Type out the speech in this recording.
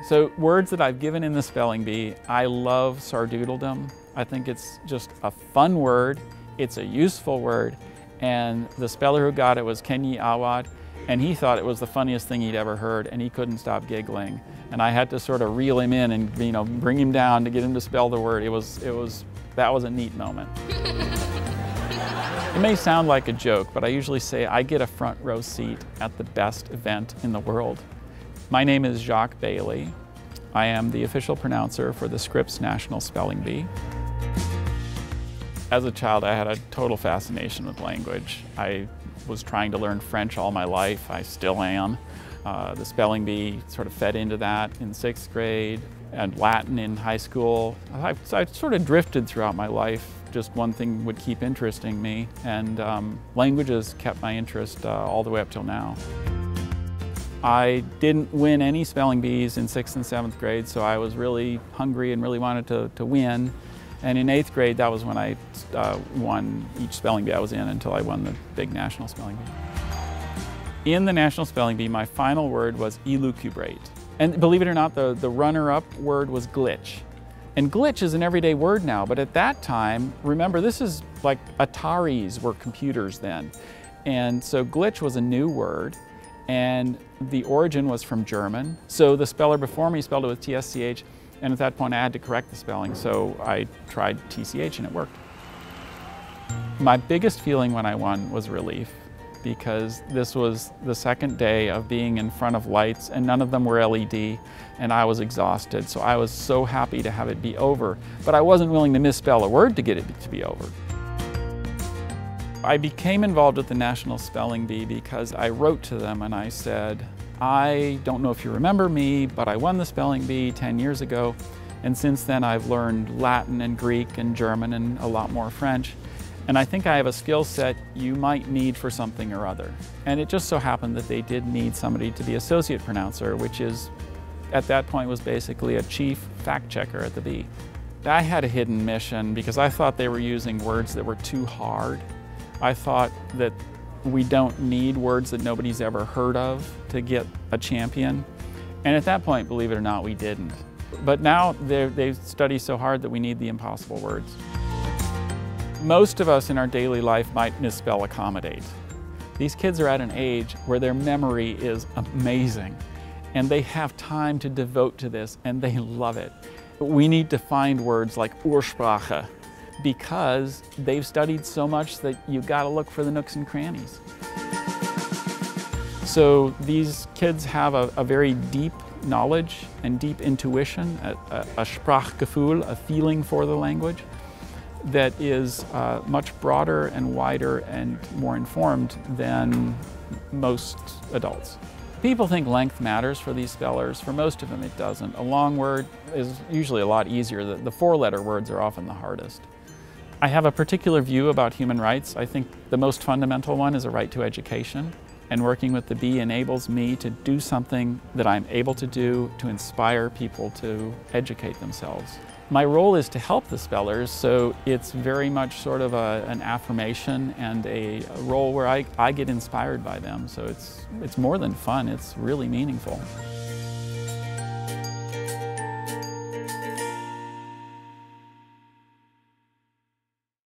So words that I've given in the spelling bee, I love sardoodledom. I think it's just a fun word, it's a useful word, and the speller who got it was Kenyi Awad, and he thought it was the funniest thing he'd ever heard, and he couldn't stop giggling. And I had to sort of reel him in and bring him down to get him to spell the word. That was a neat moment. It may sound like a joke, but I usually say I get a front row seat at the best event in the world. My name is Jacques Bailly. I am the official pronouncer for the Scripps National Spelling Bee. As a child, I had a total fascination with language. I was trying to learn French all my life. I still am. The spelling bee sort of fed into that in 6th grade, and Latin in high school. I sort of drifted throughout my life. Just one thing would keep interesting me, and languages kept my interest all the way up till now. I didn't win any spelling bees in 6th and 7th grade, so I was really hungry and really wanted to win. And in 8th grade, that was when I won each spelling bee I was in until I won the big national spelling bee. In the national spelling bee, my final word was elucubrate. And believe it or not, the runner-up word was glitch. And glitch is an everyday word now, but at that time, remember, this is like Ataris were computers then. And so glitch was a new word, and the origin was from German. So the speller before me spelled it with TSCH, and at that point I had to correct the spelling, so I tried TCH and it worked. My biggest feeling when I won was relief, because this was the second day of being in front of lights, and none of them were LED, and I was exhausted, so I was so happy to have it be over, but I wasn't willing to misspell a word to get it to be over. I became involved with the National Spelling Bee because I wrote to them and I said, I don't know if you remember me, but I won the spelling bee 10 years ago, and since then I've learned Latin and Greek and German and a lot more French. And I think I have a skill set you might need for something or other. And it just so happened that they did need somebody to be associate pronouncer, which is, at that point, was basically a chief fact checker at the Bee. I had a hidden mission because I thought they were using words that were too hard. I thought that we don't need words that nobody's ever heard of to get a champion. And at that point, believe it or not, we didn't. But now they study so hard that we need the impossible words. Most of us in our daily life might misspell accommodate. These kids are at an age where their memory is amazing, and they have time to devote to this, and they love it. We need to find words like Ursprache, because they've studied so much that you gotta look for the nooks and crannies. So these kids have a very deep knowledge and deep intuition, a Sprachgefühl, a feeling for the language, that is much broader and wider and more informed than most adults. People think length matters for these spellers. For most of them it doesn't. A long word is usually a lot easier. The 4-letter words are often the hardest. I have a particular view about human rights. I think the most fundamental one is a right to education. And working with the Bee enables me to do something that I'm able to do to inspire people to educate themselves. My role is to help the spellers, so it's very much sort of an affirmation and a role where I get inspired by them. So it's more than fun, it's really meaningful.